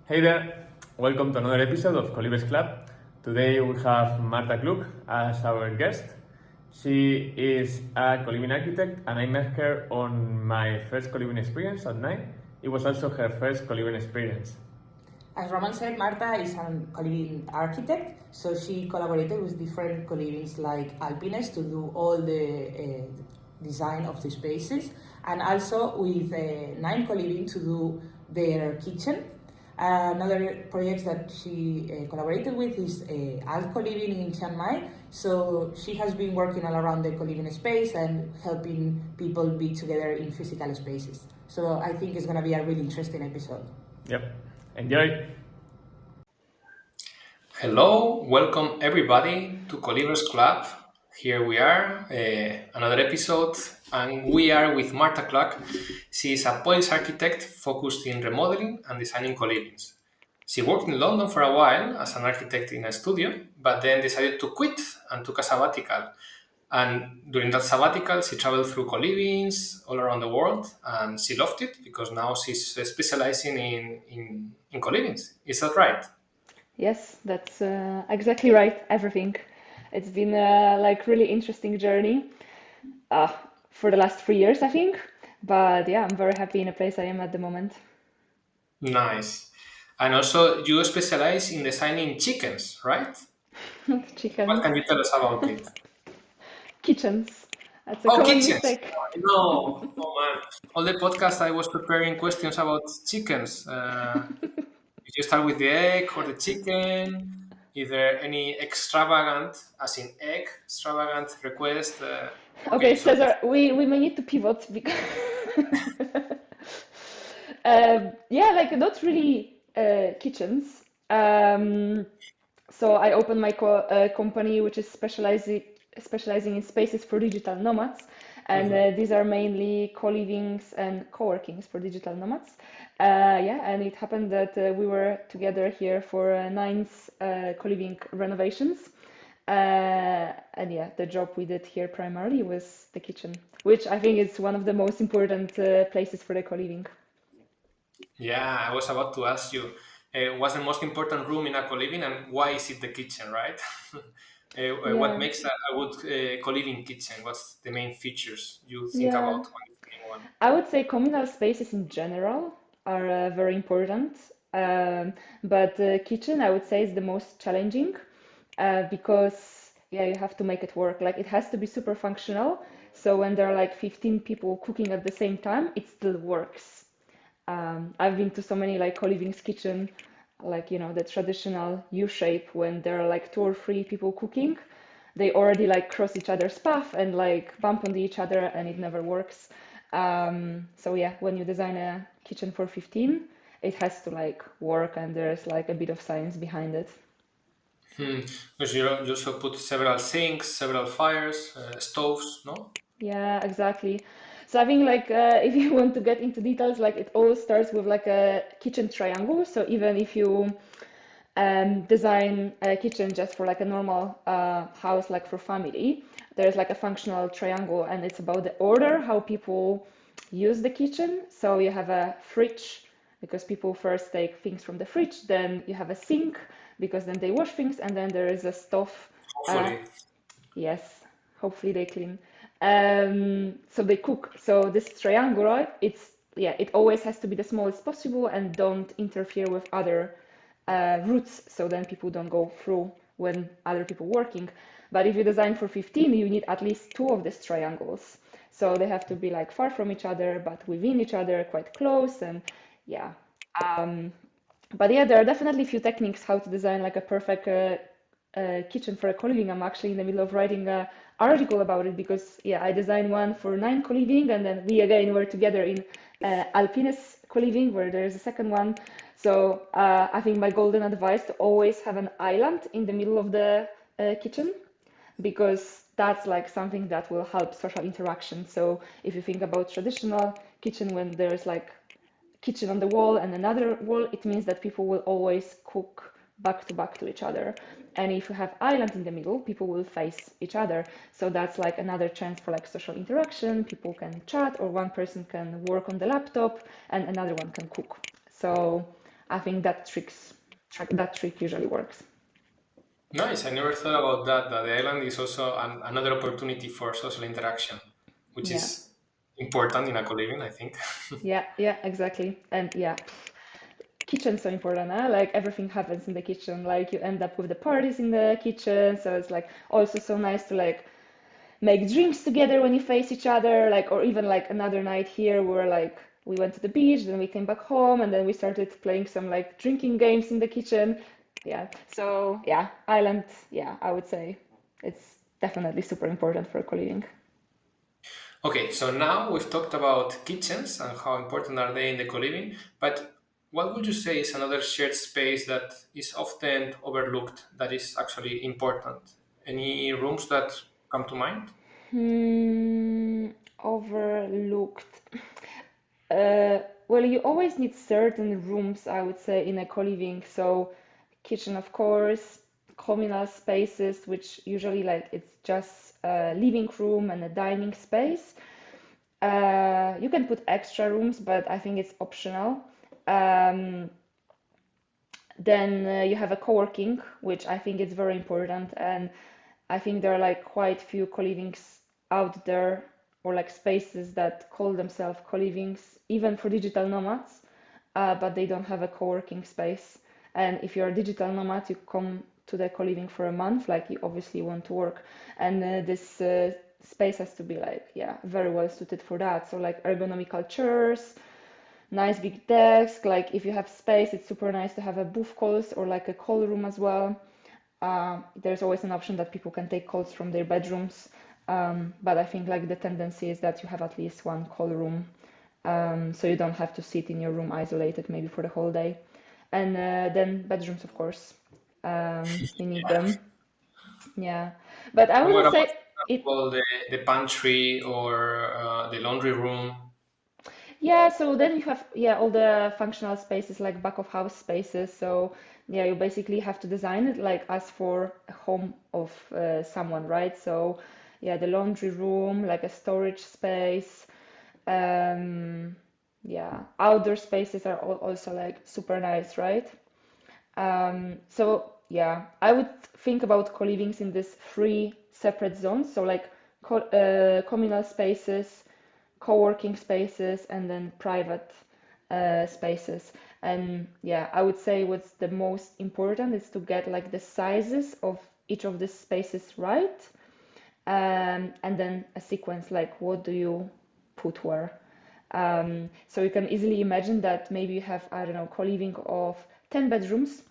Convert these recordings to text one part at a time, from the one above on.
Hey there, welcome to another episode of Colivers Club. Today we have Marta Kluk as our guest. She is a coliving architect and I met her on my first coliving experience at Nine. It was also her first coliving experience. As Roman said, Marta is a coliving architect, so she collaborated with different colivings like Alpiness to do all the design of the spaces, and also with Nine Coliving to do their kitchen. Another project that she collaborated with is Alt Coliving in Chiang Mai. So she has been working all around the coliving space and helping people be together in physical spaces. So I think it's going to be a really interesting episode. Yep, enjoy! Hello, welcome everybody to Colivers Club. Here we are, another episode, and we are with Marta Kluk. She is a Polish architect focused in remodeling and designing colivings. She worked in London for a while as an architect in a studio, but then decided to quit and took a sabbatical. And during that sabbatical, she traveled through colivings all around the world, and she loved it because now she's specializing in colivings. Is that right? Yes, that's exactly right. Everything. It's been like really interesting journey uh, for the last 3 years, I think. But yeah, I'm very happy in the place I am at the moment. Nice. And also, you specialize in designing chickens, right? What Chickens, can you tell us about it? kitchens. That's a Oh, common kitchens! mistake. No, oh man. All the podcast I was preparing questions about chickens. If you start with the egg or the chicken, is there any extravagant, as in egg, extravagant request? Okay, Okay, so Cesar, we may need to pivot because yeah, like not really kitchens. So I opened my company, which is specializing in spaces for digital nomads, and these are mainly co-livings and co-workings for digital nomads. Yeah, and it happened that we were together here for Nine's co-living renovations. And yeah, the job we did here primarily was the kitchen, which I think is one of the most important places for the co-living. yeah, I was about to ask you, what's the most important room in a co-living and why is it the kitchen, right? What Yeah, makes a good co-living kitchen? What's the main features you think yeah. about when picking one? I would say communal spaces in general are very important, but kitchen I would say is the most challenging because yeah, you have to make it work. Like it has to be super functional. So when there are like 15 people cooking at the same time, it still works. I've been to so many like co-living's kitchen, like the traditional U shape when there are like two or three people cooking. They already like cross each other's path and like bump into each other, and it never works. So yeah, when you design a kitchen for 15, it has to like work, and there's like a bit of science behind it. Because you also put several sinks, several fires, stoves, no? Yeah, exactly. So I think like if you want to get into details, like it all starts with like a kitchen triangle. So even if you design a kitchen just for like a normal house, like for family, there's like a functional triangle, and it's about the order, how people use the kitchen. So you have a fridge because people first take things from the fridge, then you have a sink because then they wash things, and then there is a stove. Uh, Hopefully. yes, hopefully they clean. So they cook. So this triangle, right? It's yeah, it always has to be the smallest possible and don't interfere with other routes, so then people don't go through when other people working. But if you design for 15, you need at least two of these triangles. So they have to be like far from each other, but within each other, quite close. And yeah. Um, but yeah, there are definitely a few techniques how to design like a perfect kitchen for a co-living. I'm actually in the middle of writing an article about it because yeah, I designed one for Nine Coliving, and then we again were together in Alpiness Coliving, where there is a second one. So I think my golden advice to always have an island in the middle of the kitchen, because that's like something that will help social interaction. So if you think about traditional kitchen, when there's like kitchen on the wall and another wall, it means that people will always cook back to each other. And if you have island in the middle, people will face each other. So that's like another chance for like social interaction. People can chat, or one person can work on the laptop and another one can cook. So I think that trick usually works. Nice. I never thought about that. That the island is also another opportunity for social interaction, which Yeah. is important in a co-living, I think. Yeah, exactly. And yeah, kitchen's so important, huh? Like everything happens in the kitchen. Like you end up with the parties in the kitchen, so it's like also so nice to like make drinks together when you face each other, like, or even like another night here where like we went to the beach, then we came back home, and then we started playing some like drinking games in the kitchen. Yeah. So yeah, island, yeah, I would say it's definitely super important for co-living. Okay, so now we've talked about kitchens and how important are they in the co-living, but what would you say is another shared space that is often overlooked that is actually important? Any rooms that come to mind? Hmm, overlooked. Uh, well, you always need certain rooms, I would say, in a co-living. So, kitchen, of course, communal spaces, which usually like it's just a living room and a dining space. You can put extra rooms, but I think it's optional. Um, then you have a co-working, which I think is very important, and I think there are like quite few co-livings out there or like spaces that call themselves co-livings, even for digital nomads, but they don't have a co-working space. And if you're a digital nomad, you come to the co-living for a month, like you obviously want to work, and this space has to be like, yeah, very well suited for that. So like ergonomical chairs, nice big desk. Like if you have space, it's super nice to have a booth calls or like a call room as well. There's always an option that people can take calls from their bedrooms. But I think like the tendency is that you have at least one call room, so you don't have to sit in your room isolated maybe for the whole day. And then bedrooms, of course, you need Yeah. them. Yeah, but I And what wouldn't about, say for it. example, the pantry or the laundry room? Yeah, so then you have, yeah, all the functional spaces like back of house spaces. So yeah, you basically have to design it like as for a home of someone, right? So yeah, the laundry room, like a storage space. Um, yeah, outdoor spaces are also like super nice, right? So yeah, I would think about co-livings in these three separate zones. So like communal spaces, co-working spaces, and then private spaces. And yeah, I would say what's the most important is to get like the sizes of each of these spaces right, and then a sequence like what do you put where. So you can easily imagine that maybe you have, I don't know, co-living of 10 bedrooms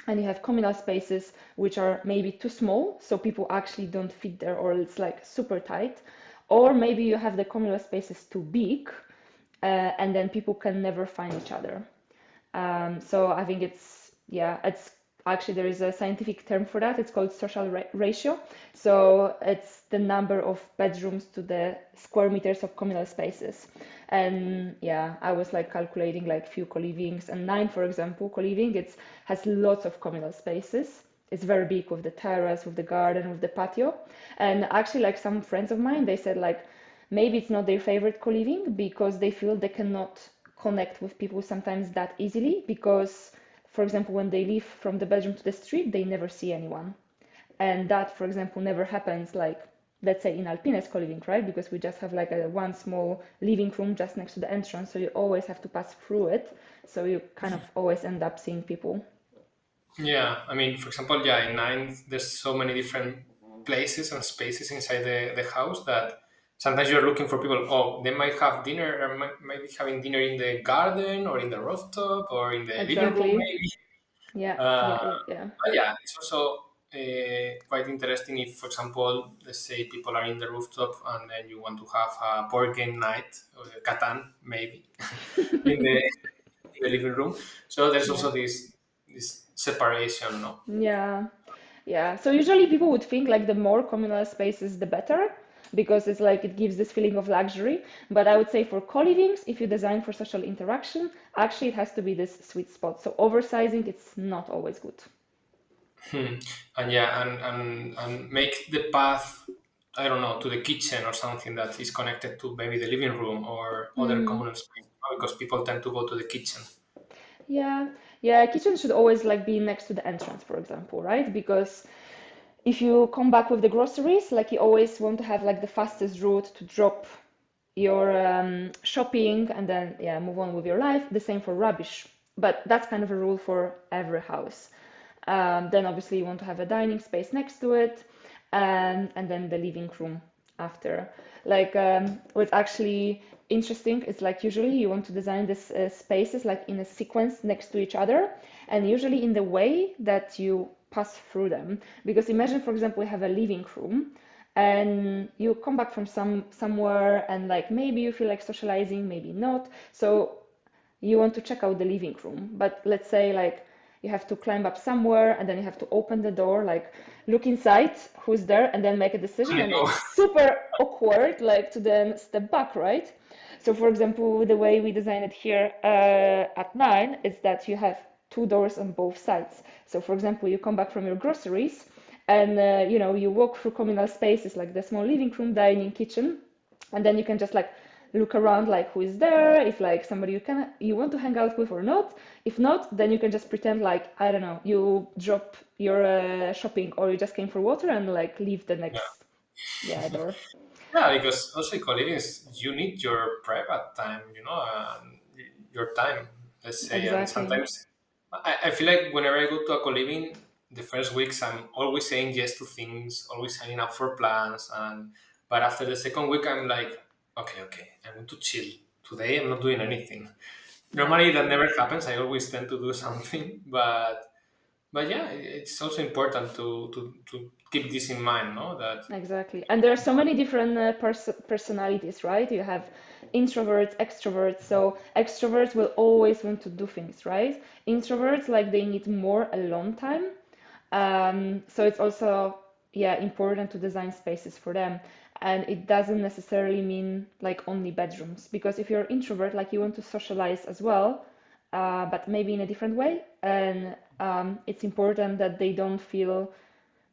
and you have communal spaces which are maybe too small, so people actually don't fit there, or it's like super tight. Or maybe you have the communal spaces too big, and then people can never find each other. So I think it's actually there is a scientific term for that. It's called social ratio. So it's the number of bedrooms to the square meters of communal spaces. And yeah, I was like calculating like few co-livings, and Nine, for example, co-living, it's has lots of communal spaces. It's very big with the terrace, with the garden, with the patio. And actually, like some friends of mine, they said like maybe it's not their favorite co-living because they feel they cannot connect with people sometimes that easily because, for example, when they leave from the bedroom to the street, they never see anyone. And that, for example, never happens like, let's say in Alpiness Coliving, right? Because we just have like a one small living room just next to the entrance, so you always have to pass through it. So you kind of always end up seeing people. Yeah, I mean, for example, yeah, in Nine, there's so many different places and spaces inside the house that sometimes you're looking for people. Oh, they might have dinner, or might be having dinner in the garden or in the rooftop or in the living room, Exactly. maybe. Yeah, Uh, yeah. but yeah, it's also quite interesting if, for example, let's say people are in the rooftop and then you want to have a board game night or a Catan, maybe, in the living room. So there's Yeah. also this separation, no? Yeah. Yeah. So usually people would think like the more communal spaces, the better, because it's like it gives this feeling of luxury. But I would say for co-livings, if you design for social interaction, actually it has to be this sweet spot. So oversizing, it's not always good. Hmm. And yeah, and make the path, I don't know, to the kitchen or something that is connected to maybe the living room or other Hmm. communal space, because people tend to go to the kitchen. Yeah. Yeah, kitchen should always like be next to the entrance, for example, right? Because if you come back with the groceries, like you always want to have like the fastest route to drop your shopping and then yeah, move on with your life. The same for rubbish, but that's kind of a rule for every house. Then obviously you want to have a dining space next to it, and then the living room after. Like what's actually interesting is like usually you want to design these spaces like in a sequence next to each other, and usually in the way that you pass through them. Because imagine, for example, we have a living room and you come back from somewhere and like maybe you feel like socializing, maybe not. So you want to check out the living room, but let's say like you have to climb up somewhere and then you have to open the door, like look inside who's there and then make a decision, I and know. it's super awkward like to then step back, right? So for example, the way we design it here at Nine is that you have two doors on both sides. So for example, you come back from your groceries and you know, you walk through communal spaces like the small living room, dining, kitchen, and then you can just like look around like who is there, if like somebody you want to hang out with or not. If not, then you can just pretend like, I don't know, you drop your shopping or you just came for water and like leave the next yeah door. Yeah, because also co-living is you need your private time, your time, let's say. And Exactly. sometimes I feel like whenever I go to a co-living, the first weeks I'm always saying yes to things, always signing up for plans, and but after the second week I'm like, okay, I'm going to chill. Today I'm not doing anything. Normally that never happens. I always tend to do something, but yeah, it's also important to keep this in mind, no? That Exactly. And there are so many different personalities, right? You have introverts, extroverts. So extroverts will always want to do things, right? Introverts, like they need more alone time. So it's also, yeah, important to design spaces for them. And it doesn't necessarily mean like only bedrooms, because if you're introvert, like you want to socialize as well, but maybe in a different way. And it's important that they don't feel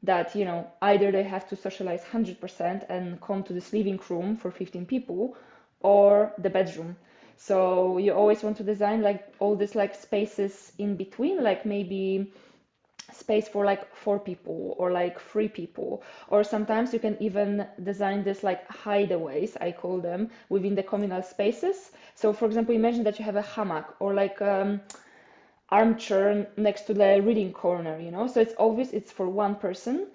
that, you know, either they have to socialize 100% and come to this living room for 15 people or the bedroom. So you always want to design like all these like spaces in between, like maybe space for like 4 people or like 3 people, or sometimes you can even design this like hideaways, I call them, within the communal spaces. So for example, imagine that you have a hammock or like armchair next to the reading corner, you know, so it's obvious it's for one person.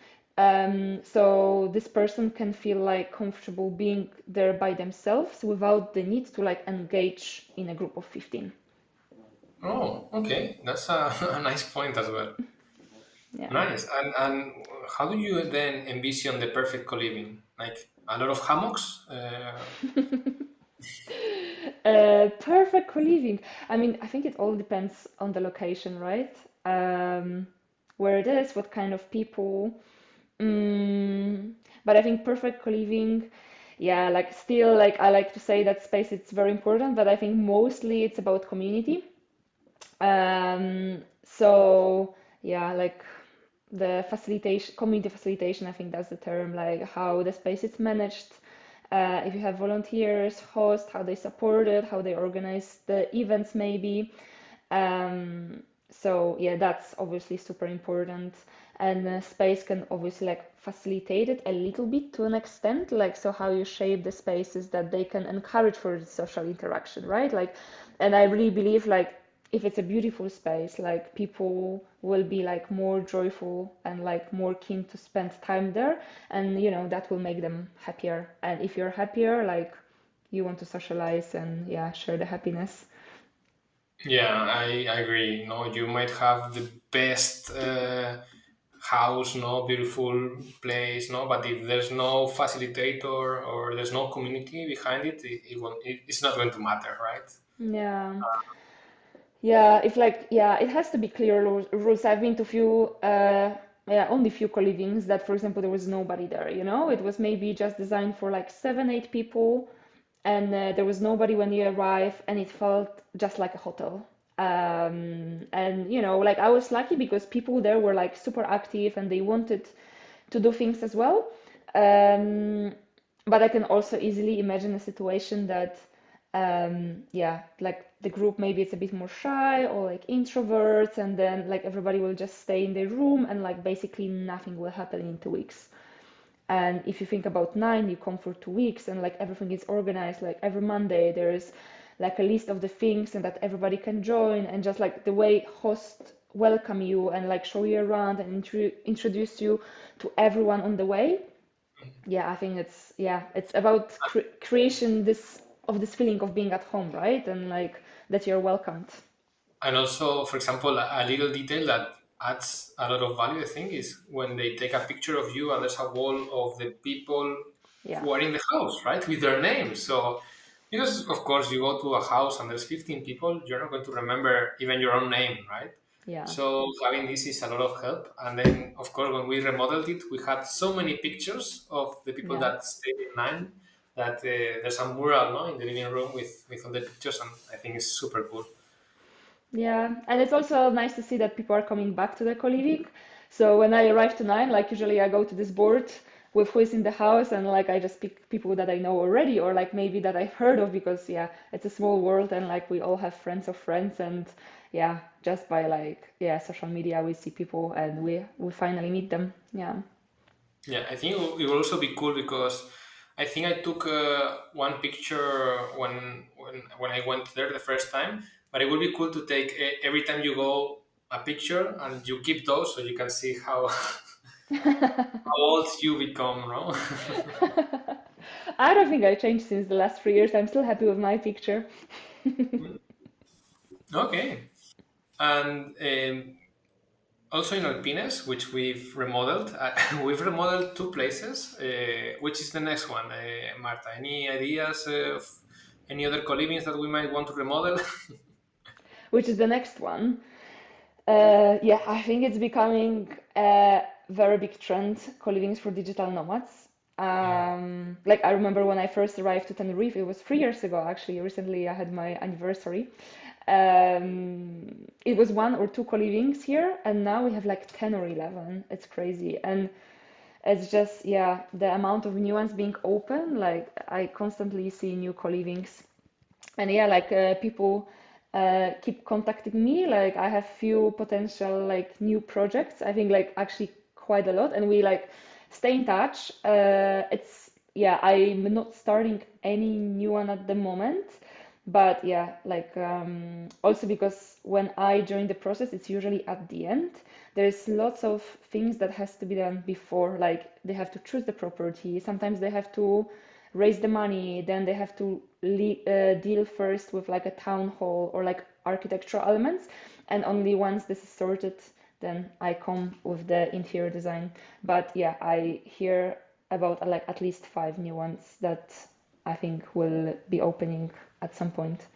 So this person can feel like comfortable being there by themselves without the need to like engage in a group of 15. oh, okay, that's a, a nice point as well. Yeah. Nice. And how do you then envision the perfect co-living? Like a lot of hammocks? Perfect co-living. I mean, I think it all depends on the location, right? Where it is, what kind of people. Mm, but I think perfect co-living, yeah, like still, like I like to say that space it's very important, but I think mostly it's about community. So yeah, like the facilitation, community facilitation, I think that's the term, like how the space is managed, if you have volunteers, hosts, how they support it, how they organize the events maybe. So yeah, that's obviously super important. And space can obviously like facilitate it a little bit to an extent, like so how you shape the spaces that they can encourage for the social interaction, right? Like, and I really believe like if it's a beautiful space, like people will be like more joyful and like more keen to spend time there, and you know that will make them happier. And if you're happier, like you want to socialize and yeah, share the happiness. Yeah, I agree. No, you might have the best house, no beautiful place, no, but if there's no facilitator or there's no community behind it, it's not going to matter, right? Yeah. Yeah, if like yeah, it has to be clear rules. I've been to few yeah, only few co-livings that, for example, there was nobody there, you know? It was maybe just designed for like 7, 8 people, and there was nobody when you arrive, and it felt just like a hotel. And you know, like I was lucky because people there were like super active and they wanted to do things as well. Um, but I can also easily imagine a situation that Yeah, like the group maybe it's a bit more shy or like introverts, and then like everybody will just stay in their room and like basically nothing will happen in 2 weeks. And if you think about Nine, you come for 2 weeks and like everything is organized. Like every Monday there is like a list of the things and that everybody can join, and just like the way hosts welcome you and like show you around and introduce you to everyone on the way. Yeah, I think it's about creation this feeling of being at home, right? And like that you're welcomed. And also, for example, a little detail that adds a lot of value, I think, is when they take a picture of you and there's a wall of the people Yeah, who are in the house, right, with their names. So, because of course you go to a house and there's 15 people, you're not going to remember even your own name, right? yeah, So having this is a lot of help. And then, of course, when we remodeled it, we had so many pictures of the people yeah. that stayed in Nine that there's a mural, no, in the living room with all the pictures, and I think it's super cool. Yeah, and it's also nice to see that people are coming back to the co-living. So when I arrive to Nine, like usually I go to this board with who is in the house, and like I just pick people that I know already, or like maybe that I've heard of, because yeah, it's a small world and like we all have friends of friends, and yeah, just by like social media we see people and we finally meet them. Yeah. Yeah, I think it will also be cool because I think I took one picture when I went there the first time. But it would be cool to take every time you go a picture and you keep those so you can see how how old you become, no? I don't think I changed since the last 3 years. I'm still happy with my picture. Okay, and also in Alpines, which we've remodeled, we've remodeled two places. Which is the next one, Marta? Any ideas of any other co-livings that we might want to remodel? Which is the next one. Yeah, I think it's becoming a very big trend, co-livings for digital nomads. Yeah. Like I remember when I first arrived to Tenerife, it was 3 years ago actually. Recently, I had my anniversary. It was one or two co-livings here, and now we have like 10 or 11. It's crazy. And it's just, yeah, the amount of new ones being open, like I constantly see new co-livings. And yeah, like people keep contacting me. Like I have few potential like new projects. I think like actually quite a lot, and we like stay in touch. It's yeah, I'm not starting any new one at the moment, but yeah, like also because when I join the process, it's usually at the end. There's lots of things that has to be done before, like they have to choose the property. Sometimes they have to raise the money, then they have to deal first with like a town hall or like architectural elements, and only once this is sorted, then I come with the interior design. But yeah, I hear about like at least 5 new ones that I think will be opening at some point.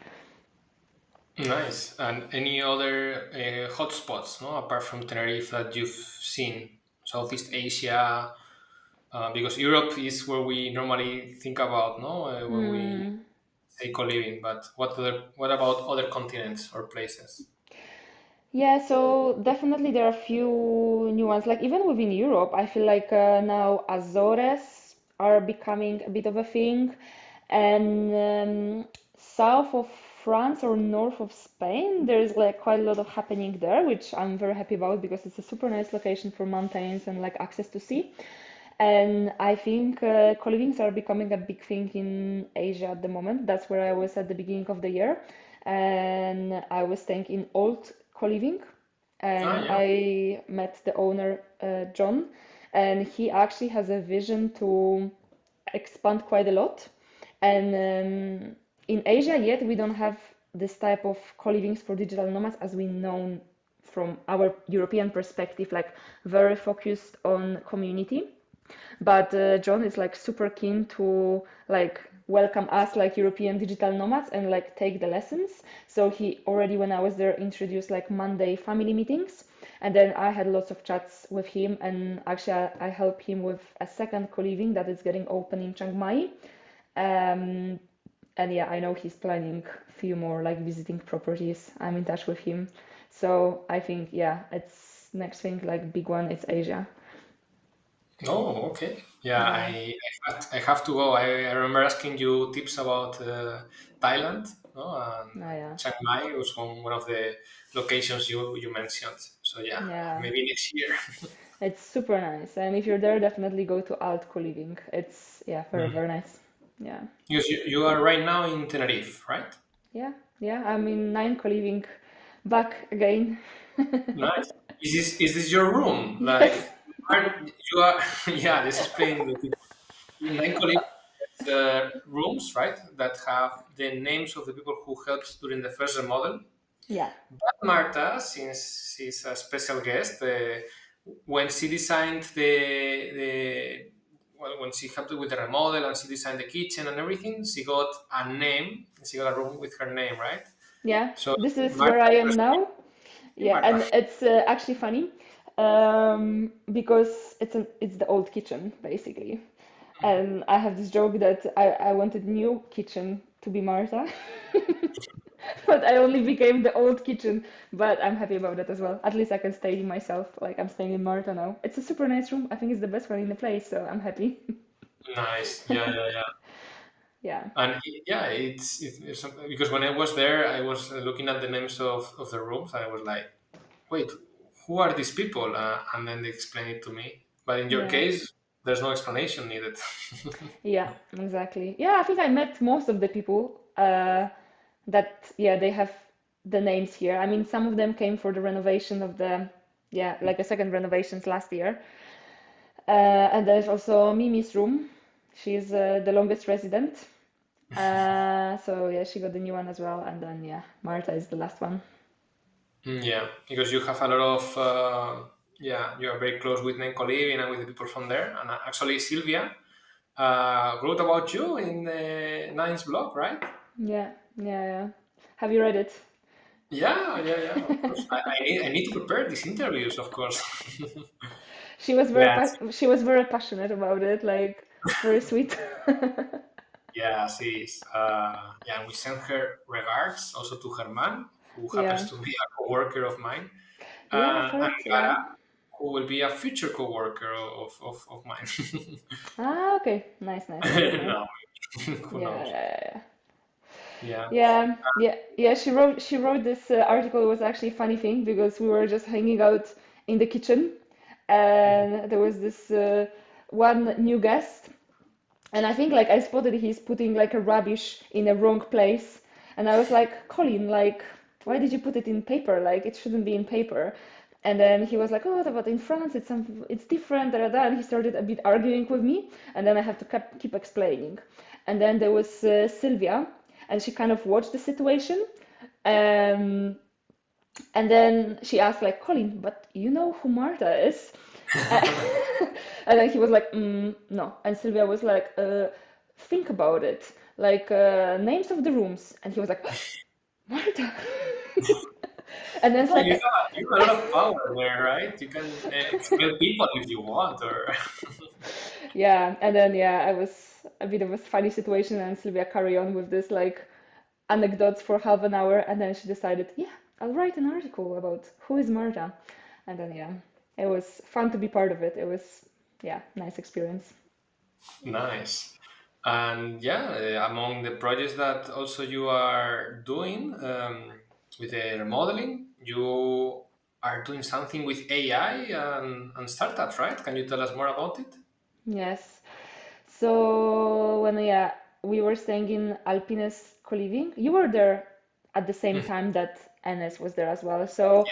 Nice. And any other hotspots, no, apart from Tenerife that you've seen? Southeast Asia, because Europe is where we normally think about, no, when we Hmm. say co-living. But what about other continents or places? Yeah, so definitely there are a few new ones. Like even within Europe, I feel like now Azores are becoming a bit of a thing, and south of France or north of Spain, there's like quite a lot of happening there, which I'm very happy about because it's a super nice location for mountains and like access to sea. And I think co-livings are becoming a big thing in Asia at the moment. That's where I was at the beginning of the year. And I was staying in Old Co-living, Ah, and yeah. I met the owner, John, and he actually has a vision to expand quite a lot. And in Asia, yet we don't have this type of co-livings for digital nomads as we know from our European perspective, like very focused on community. But John is like super keen to like welcome us like European digital nomads and like take the lessons. So he already, when I was there, introduced like Monday family meetings. And then I had lots of chats with him, and actually I help him with a second co-living that is getting open in Chiang Mai. Um, and yeah, I know he's planning a few more like visiting properties. I'm in touch with him. So I think yeah, it's next thing like big one, it's Asia. Oh, okay. Yeah, Yeah, I have to go. I remember asking you tips about Thailand, no? And yeah, Chiang Mai was one of the locations you mentioned. So yeah, yeah. maybe next year. It's super nice, and if you're there, definitely go to Alt Coliving. It's yeah, very Mm. very nice. Yeah, Because you are right now in Tenerife, right? yeah, yeah. I'm in Nine Coliving, back again. Nice. Is this your room? Yes. You are yeah. This is playing the people. In Nine Coliving, rooms, right? That have the names of the people who helped during the first remodel. Yeah, But Marta, since she's a special guest, when she designed the well, when she helped with the remodel and she designed the kitchen and everything, she got a name. She got a room with her name, right? yeah. So This is Marta, where I am now. Yeah, Marta. and it's actually funny because it's the old kitchen basically, and I have this joke that I wanted new kitchen to be Marta, but I only became the old kitchen. But I'm happy about that as well. At least I can stay in myself. Like I'm staying in Marta now. It's a super nice room. I think it's the best one in the place, so I'm happy. Nice. Yeah, yeah, yeah. Yeah, And yeah, it's because when I was there, I was looking at the names of the rooms, and I was like, wait, who are these people? And then they explained it to me. But in your yeah. case, there's no explanation needed. Yeah, exactly. Yeah, I think I met most of the people that, yeah, they have the names here. I mean, some of them came for the renovation of the, yeah, like a second renovations last year. And there's also Mimi's room. She's the longest resident. So yeah, she got the new one as well. And then, yeah, Marta is the last one. Yeah, because you have a lot of yeah, you are very close with Nine Coliving and with the people from there. And actually, Sylvia wrote about you in the Nine's blog, right? Yeah, yeah, yeah. Have you read it? Yeah, yeah, yeah. Of course, I need to prepare these interviews, of course. Yes, She was very passionate about it, like very sweet. yeah, she is. Yeah, we send her regards also to Herman, who happens Yeah. to be a co-worker of mine, Yeah, I've and heard, yeah. Clara, who will be a future co-worker of mine. Ah, okay. Nice, nice. That's good now. No, who Yeah, knows? yeah, yeah. Yeah. Yeah, yeah, yeah. She wrote this article. It was actually a funny thing because we were just hanging out in the kitchen, and there was this one new guest, and I think like I spotted he's putting like a rubbish in the wrong place, and I was like, Colin, like, why did you put it in paper? Like, it shouldn't be in paper. And then he was like, oh, but in France it's different, da, da, da. And he started a bit arguing with me, and then I have to keep explaining. And then there was Sylvia, and she kind of watched the situation, um, and then she asked like, Colin, but you know who Marta is? Uh, and then he was like, no. And Sylvia was like, think about it, like names of the rooms. And he was like, Marta. And then it's No, like, you have a lot of power there, right? You can explain people if you want, or yeah. And then yeah, I was a bit of a funny situation, and Sylvia carried on with this like anecdotes for half an hour, and then she decided, yeah, I'll write an article about who is Marta. And then yeah, it was fun to be part of it. It was yeah, nice experience. nice. And yeah, among the projects that also you are doing with the remodeling, you are doing something with AI and startups, right? Can you tell us more about it? Yes. So when yeah, we were staying in Alpiness Coliving, you were there at the same Mhm. time that NS was there as well. So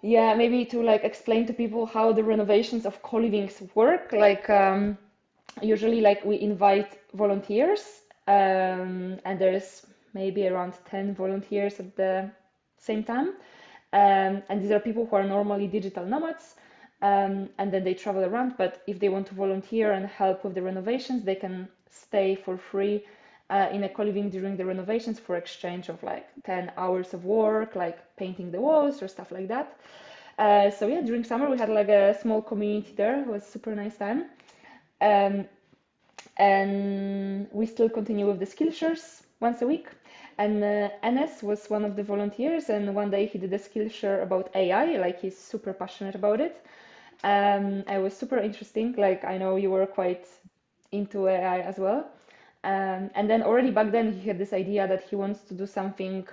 yeah, maybe to like explain to people how the renovations of colivings work. Like usually like we invite volunteers, and there's maybe around 10 volunteers at the same time. And these are people who are normally digital nomads, and then they travel around. But if they want to volunteer and help with the renovations, they can stay for free in a co-living during the renovations for exchange of like 10 hours of work, like painting the walls or stuff like that. So yeah, during summer we had like a small community there. It was super nice time. Um, and we still continue with the Skillshares once a week. And Enes was one of the volunteers, and one day he did a Skillshare about AI, like he's super passionate about it. It was super interesting. Like I know you were quite into AI as well. And then already back then he had this idea that he wants to do something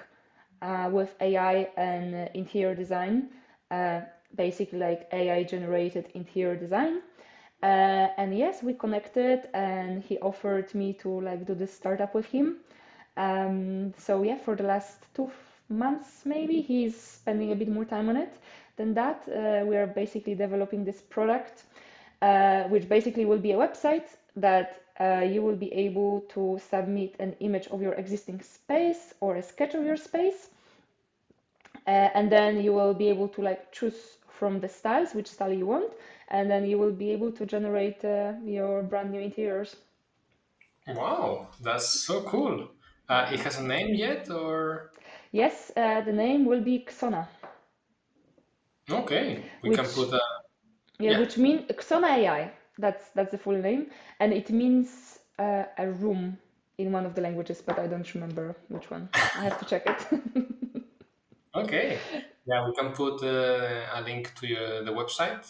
with AI and interior design, uh, basically like AI generated interior design. And yes, we connected, and he offered me to like do this startup with him. So yeah, for the last 2 months maybe, he's spending a bit more time on it than that. We are basically developing this product, which basically will be a website that you will be able to submit an image of your existing space or a sketch of your space, and then you will be able to like choose from the styles which style you want, and then you will be able to generate your brand new interiors. Wow, that's so cool. It has a name yet, or Yes, the name will be Xona, okay, we can which put a yeah, yeah. which means Xona AI. That's the full name, and it means a room in one of the languages, but I don't remember which one. I have to check it. Okay, yeah, we can put a link to the website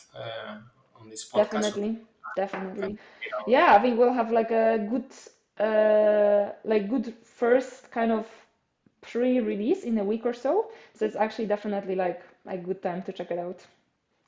on this podcast, so Definitely, can definitely. check it out. Yeah, I think we'll have like a good first kind of pre-release in a week or so. So it's actually definitely like a good time to check it out.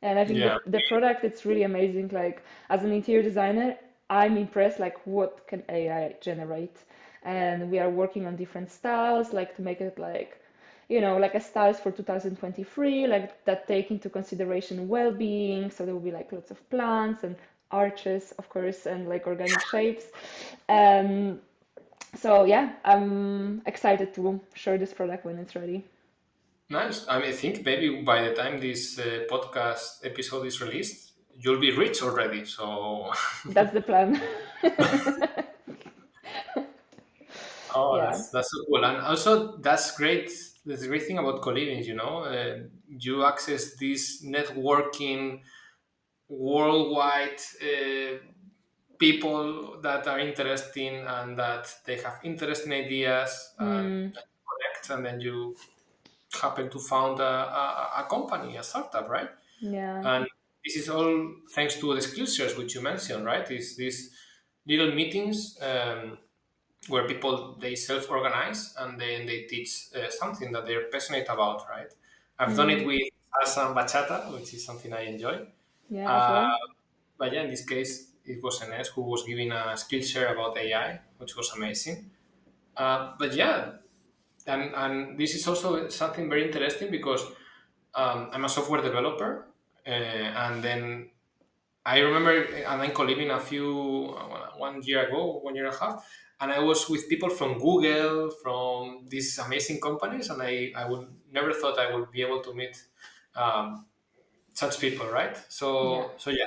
And I think Yeah, the product, it's really amazing. Like as an interior designer, I'm impressed like what can AI generate. And we are working on different styles, like to make it like, like a styles for 2023, like that take into consideration well-being. So there will be like lots of plants and arches, of course, and like organic shapes. Um, so yeah, I'm excited to share this product when it's ready. nice. I mean, I think maybe by the time this podcast episode is released, you'll be rich already. So, That's the plan. oh, Yeah. that's so cool, and also that's great. That's the great thing about co-living, you access this networking worldwide people that are interesting and that they have interesting ideas and Mm, that you connect, and then you happen to found a company, a startup, right? yeah. And this is all thanks to the skill shares which you mentioned, right? Is these little meetings where people they self-organize and then they teach something that they're passionate about, right? I've done it Mm, with salsa and bachata, which is something I enjoy. yeah, as Uh, well. but yeah, in this case, it was Enes who was giving a skill share about AI, which was amazing. But yeah, and this is also something very interesting because I'm a software developer, and then I remember Nine Coliving a few 1 year ago, 1 year and a half, and I was with people from Google, from these amazing companies, and I would never thought I would be able to meet um, such people, right? Yeah. So yeah,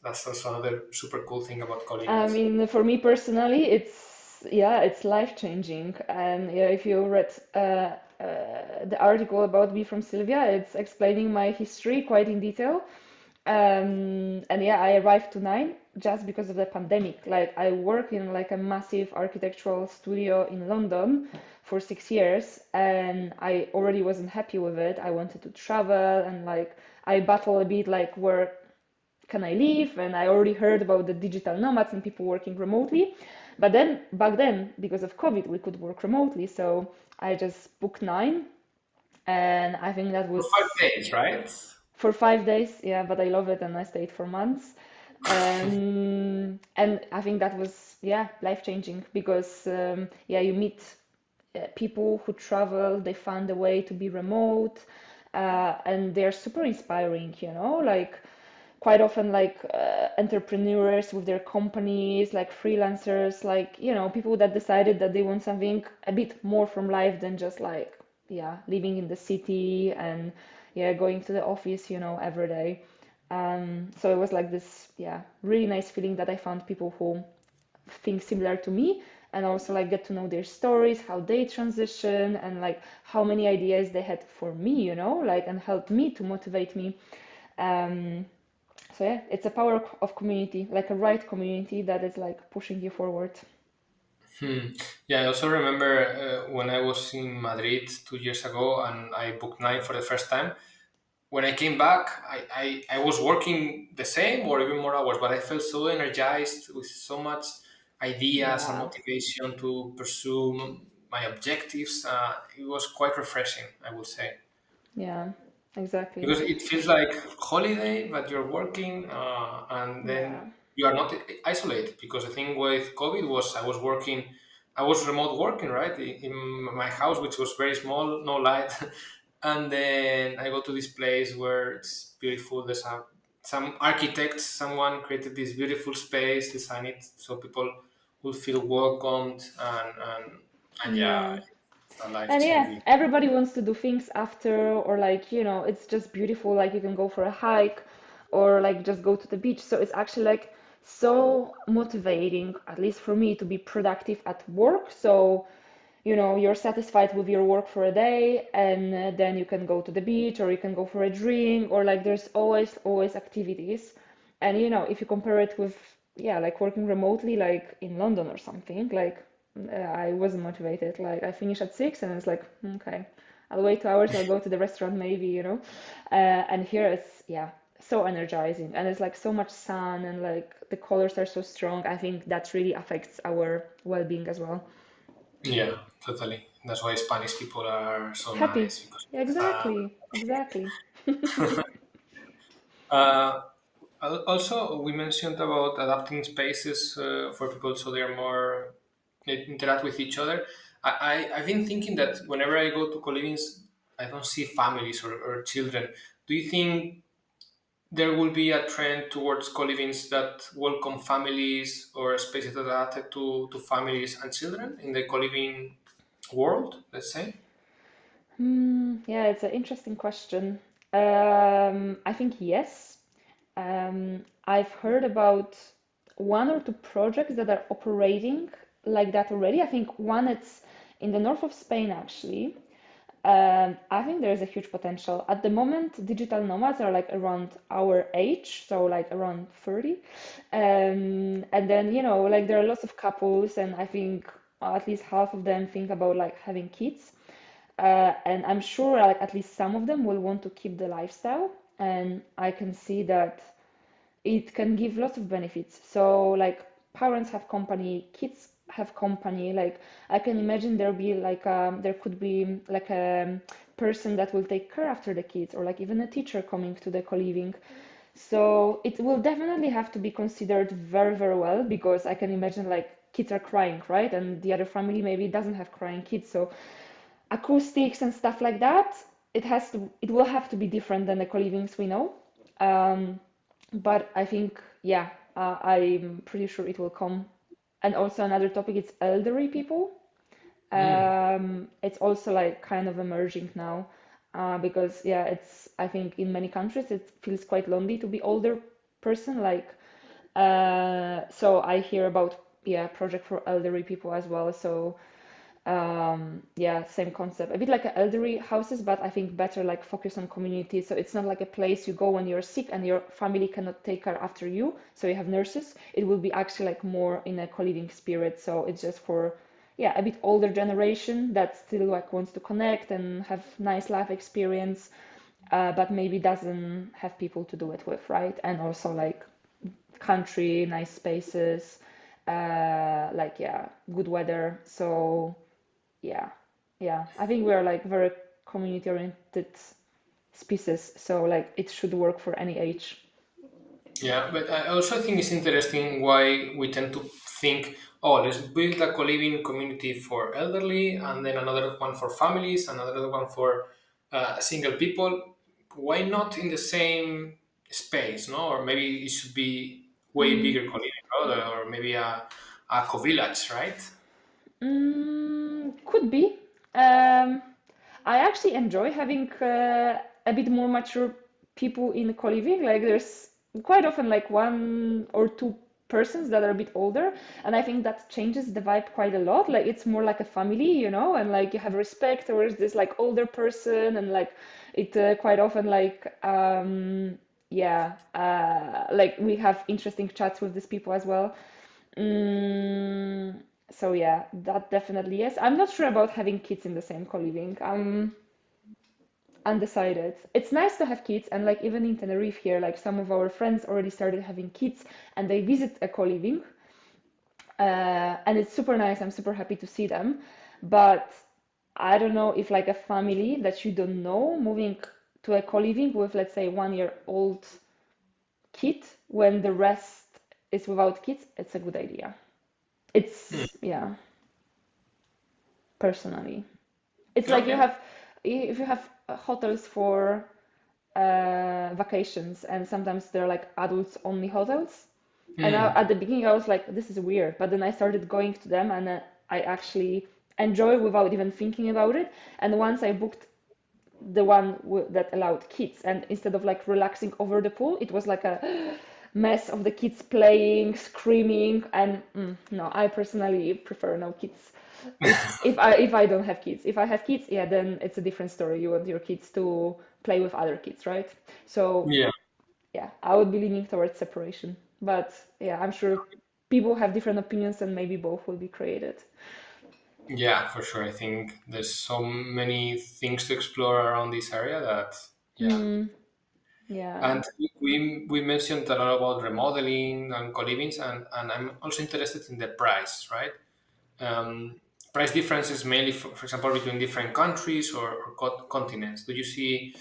that's also another super cool thing about I Coliving. mean, for me personally, it's life-changing. And yeah, if you read the article about me from Sylvia, it's explaining my history quite in detail. And yeah, I arrived to Nine just because of the pandemic. Like I work in like a massive architectural studio in London for 6 years, and I already wasn't happy with it. I wanted to travel, and like I battle a bit like where can I live? And I already heard about the digital nomads and people working remotely. But then back then, because of COVID, we could work remotely. So I just booked Nine, and I think that For was 5 days, right? for 5 days. Yeah, but I love it, and I stayed for months. And I think that was yeah life changing because yeah you meet people who travel, they find a way to be remote, and they're super inspiring, like quite often like entrepreneurs with their companies, like freelancers, like, people that decided that they want something a bit more from life than just like, yeah, living in the city and yeah, going to the office, every day. So it was like this, yeah, really nice feeling that I found people who think similar to me and also like get to know their stories, how they transition and like how many ideas they had for me, like and help me to motivate me. Um, so yeah, it's a power of community, like a right community that is like pushing you forward. Hmm. Yeah, I also remember when I was in Madrid 2 years ago and I booked Nine for the first time. when I came back, I was working the same or even more hours, but I felt so energized with so much ideas and Yeah. motivation to pursue my objectives. It was quite refreshing, I would say, Yeah, exactly. because it feels like holiday, but you're working, and then Yeah. you are not isolated. Because the thing with COVID was I was working, I was remote working, right, in my house, which was very small, no light, and then I go to this place where it's beautiful. There's some architects, someone created this beautiful space, designed it so people will feel welcomed, and yeah, Yeah. it's a life And yeah, changing. everybody wants to do things after, or like, it's just beautiful. Like you can go for a hike or like just go to the beach. So it's actually like so motivating, at least for me, to be productive at work. So, you're satisfied with your work for a day, and then you can go to the beach or you can go for a drink, or like there's always activities. And if you compare it with, yeah, like working remotely, like in London or something, like I wasn't motivated. Like I finish at 6 and it's like, okay, I'll wait 2 hours, I'll go to the restaurant maybe. And here it's, yeah, so energizing, and it's like so much sun, and like the colors are so strong. I think that really affects our well-being as well. Yeah, totally. That's why Spanish people are so Happy. nice because Yeah, exactly, exactly. uh, also we mentioned about adapting spaces for people so they're more they interact with each other. I've been thinking that whenever I go to co-livings, I don't see families or children. Do you think there will be a trend towards co-livings that welcome families or spaces adapted to families and children in the co-living world, let's say? Yeah, it's an interesting question. I think yes. I've heard about one or two projects that are operating like that already. I think one it's in the north of Spain actually. I think there is a huge potential. At the moment, digital nomads are like around our age, so like around 30. And then, like there are lots of couples, and I think at least half of them think about like having kids. And I'm sure like at least some of them will want to keep the lifestyle. And I can see that it can give lots of benefits. So like parents have company, kids have company. Like I can imagine there could be like a person that will take care after the kids, or like even a teacher coming to the co-living. So it will definitely have to be considered very, very well, because I can imagine like kids are crying, right? And the other family maybe doesn't have crying kids. So acoustics and stuff like that, it will have to be different than the co-livings we know. Um, but I think, yeah, I'm pretty sure it will come. And also another topic is elderly people. Mm. It's also like kind of emerging now, because yeah, I think in many countries it feels quite lonely to be older person. Like, so I hear about, yeah, project for elderly people as well. So yeah, same concept. A bit like elderly houses, but I think better like focus on community. So it's not like a place you go when you're sick and your family cannot take care after you. So you have nurses. It will be actually like more in a co-living spirit. So it's just for, yeah, a bit older generation that still like wants to connect and have nice life experience, but maybe doesn't have people to do it with, right? And also like country, nice spaces, like yeah, good weather. So yeah, yeah. I think we're like very community oriented species, so like it should work for any age. Yeah, but I also think it's interesting why we tend to think, oh, let's build a co-living community for elderly, and then another one for families, another one for single people. Why not in the same space, no? Or maybe it should be way Mm, bigger co-living, no? Or maybe a co-village, right? could be. Um, I actually enjoy having a bit more mature people in co-living. Like there's quite often like one or two persons that are a bit older, and I think that changes the vibe quite a lot. Like it's more like a family, and like you have respect towards this like older person, and like it quite often like yeah, like we have interesting chats with these people as well. Mm, so yeah, that definitely yes. I'm not sure about having kids in the same co-living. undecided. It's nice to have kids, and like even in Tenerife here, like some of our friends already started having kids, and they visit a co-living, and it's super nice. I'm super happy to see them, but I don't know if like a family that you don't know moving to a co-living with, let's say, 1 year old kid when the rest is without kids, it's a good idea. It's, yeah, personally. It's like you Okay. have, if you have hotels for vacations, and sometimes they're like adults only hotels. And Hmm. at the beginning, I was like, this is weird. But then I started going to them, and I actually enjoy without even thinking about it. And once I booked the one that allowed kids, and instead of like relaxing over the pool, it was like a mess of the kids playing, screaming, and no, I personally prefer no kids. If I don't have kids. If I have kids, yeah, then it's a different story. You want your kids to play with other kids, right? So Yeah. yeah, I would be leaning towards separation. But yeah, I'm sure people have different opinions, and maybe both will be created. Yeah, for sure. I think there's so many things to explore around this area that, yeah. Mm, yeah. And we mentioned a lot about remodeling and co-livings, and I'm also interested in the price, right? Price differences mainly, for example, between different countries or continents. Do you see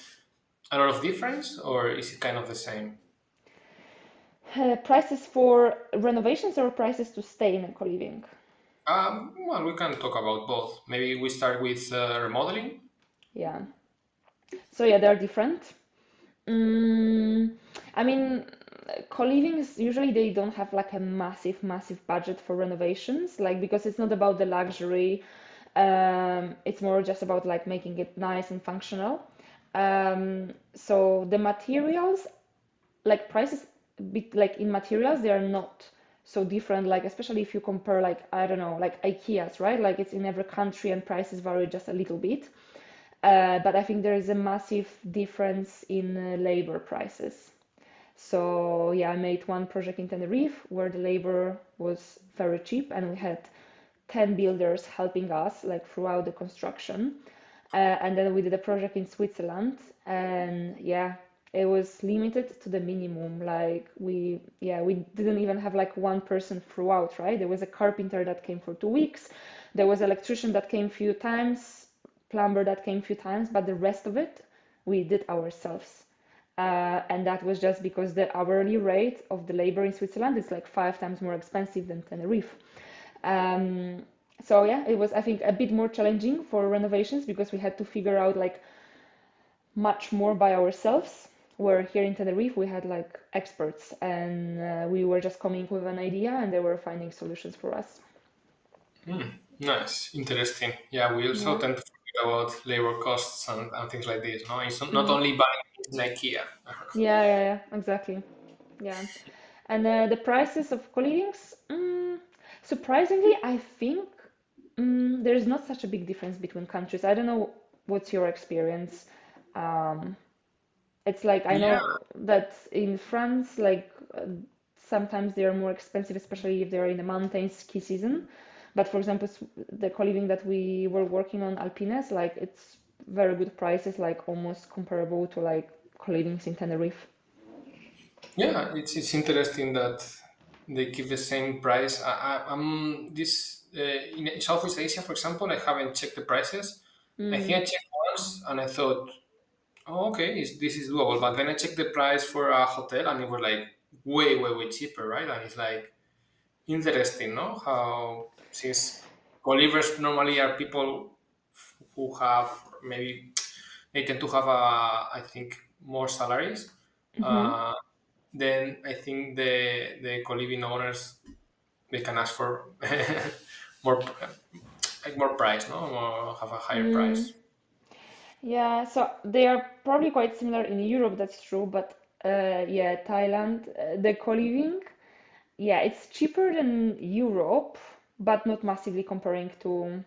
a lot of difference, or is it kind of the same? Prices for renovations or prices to stay in a co-living? Well, we can talk about both. Maybe we start with remodeling. Yeah. So yeah, they're different. Mm, I mean, co-livings usually they don't have like a massive budget for renovations, like because it's not about the luxury. It's more just about like making it nice and functional. So the materials, like prices, like in materials, they are not so different. Like especially if you compare, like I don't know, like IKEA's, right? Like it's in every country and prices vary just a little bit. But I think there is a massive difference in labor prices. So yeah, I made one project in Tenerife where the labor was very cheap, and we had 10 builders helping us like throughout the construction. And then we did a project in Switzerland, and yeah, it was limited to the minimum. Like we didn't even have like one person throughout, right? There was a carpenter that came for 2 weeks. There was electrician that came few times, plumber that came few times, but the rest of it we did ourselves. And that was just because the hourly rate of the labor in Switzerland is like 5 times more expensive than Tenerife. Um, so yeah, it was I think a bit more challenging for renovations because we had to figure out like much more by ourselves. Where here in Tenerife we had like experts, and we were just coming with an idea, and they were finding solutions for us. Nice, interesting. Yeah, we also Yeah. tend to forget about labor costs and things like this. No, it's not Mm. only buying things in IKEA. Yeah, exactly. Yeah. And the prices of co-livings, surprisingly, I think there's not such a big difference between countries. I don't know what's your experience. Um, it's like I Yeah, know that in France, like sometimes they are more expensive, especially if they're in the mountains ski season. But for example, the co-living that we were working on, Alpiness, like it's very good prices, like almost comparable to like co-livings in Tenerife. yeah, it's interesting that they keep the same price. I'm this in Southeast Asia, for example. I haven't checked the prices. I think Mm, I checked once, and I thought, oh, okay, this is doable. But then I checked the price for a hotel, and it was like way cheaper, right? And it's like interesting, no? How since Colivers normally are people who have maybe they tend to have I think more salaries. mhm. Uh, then I think the co-living owners they can ask for more like more price, no? More, have a higher Mm. price. Yeah, so they are probably quite similar in Europe, that's true, but yeah, Thailand, the co-living, yeah, it's cheaper than Europe, but not massively comparing to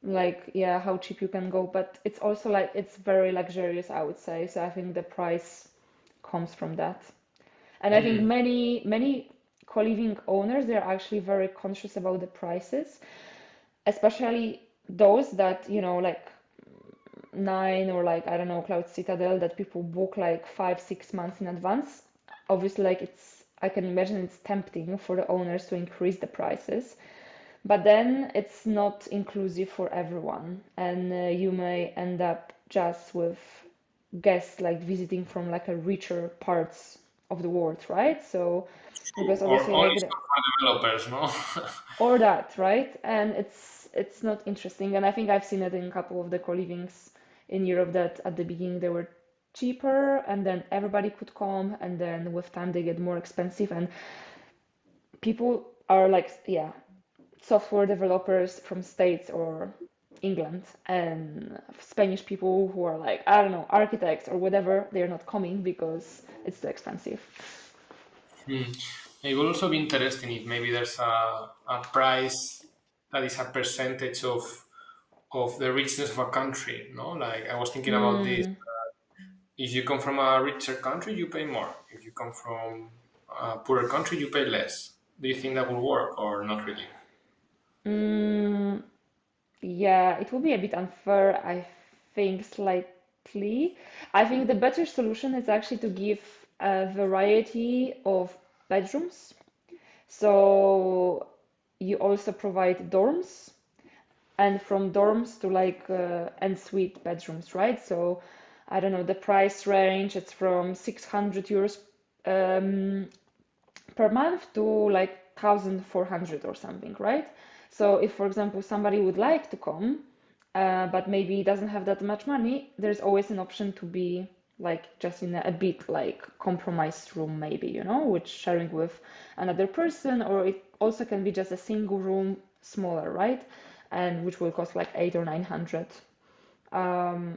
like, yeah, how cheap you can go, but it's also like it's very luxurious, I would say. So I think the price comes from that. And I think Mm. many co-living owners, they're actually very conscious about the prices, especially those that, like Nine or like, I don't know, Cloud Citadel that people book like 5, 6 months in advance. Obviously, like I can imagine it's tempting for the owners to increase the prices, but then it's not inclusive for everyone, and you may end up just with guests like visiting from like a richer parts of the world, right? So because Or obviously only like stuff for developers, no? or that, right? And it's not interesting. And I think I've seen it in a couple of the co-livings in Europe that at the beginning they were cheaper and then everybody could come and then with time they get more expensive and people are like, yeah, software developers from States or England and Spanish people who are like, I don't know, architects or whatever, they're not coming because it's too expensive. Hmm. It will also be interesting if maybe there's a price that is a percentage of the richness of a country, no? Like I was thinking about this. Mm, If you come from a richer country, you pay more. If you come from a poorer country, you pay less. Do you think that will work or not really? mm, yeah, it will be a bit unfair, I think, slightly. I think the better solution is actually to give a variety of bedrooms. So you also provide dorms, and from dorms to like ensuite bedrooms, right? So I don't know, the price range, it's from 600 euros per month to like 1,400 or something, right? So if, for example, somebody would like to come, but maybe doesn't have that much money, there's always an option to be like just in a bit like compromised room, maybe, which sharing with another person, or it also can be just a single room, smaller, right? And which will cost like 800 or 900.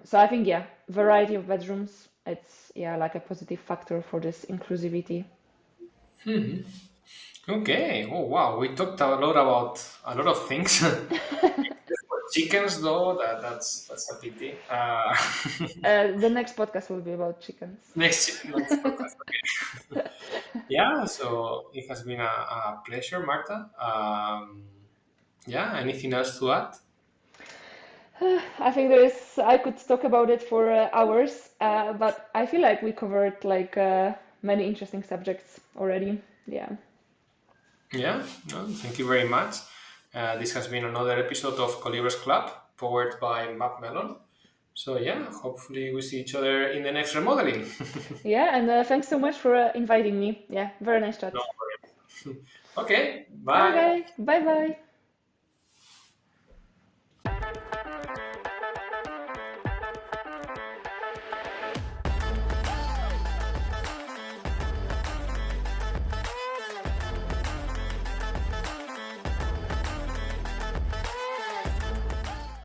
So I think, yeah, variety of bedrooms, it's, yeah, like a positive factor for this inclusivity. Okay. Oh wow, we talked a lot about a lot of things. Chickens, though, that's a pity. The next podcast will be about chickens. Next podcast. Okay. Yeah. So it has been a pleasure, Marta. Yeah. Anything else to add? I think I could talk about it for hours, but I feel like we covered like many interesting subjects already. Yeah. Yeah. No, thank you very much. This has been another episode of Colivers Club, powered by MapMelon. So yeah, hopefully we see each other in the next remodeling. Yeah, and thanks so much for inviting me. Yeah, very nice No chat. worries. Okay. Bye. Okay, bye bye.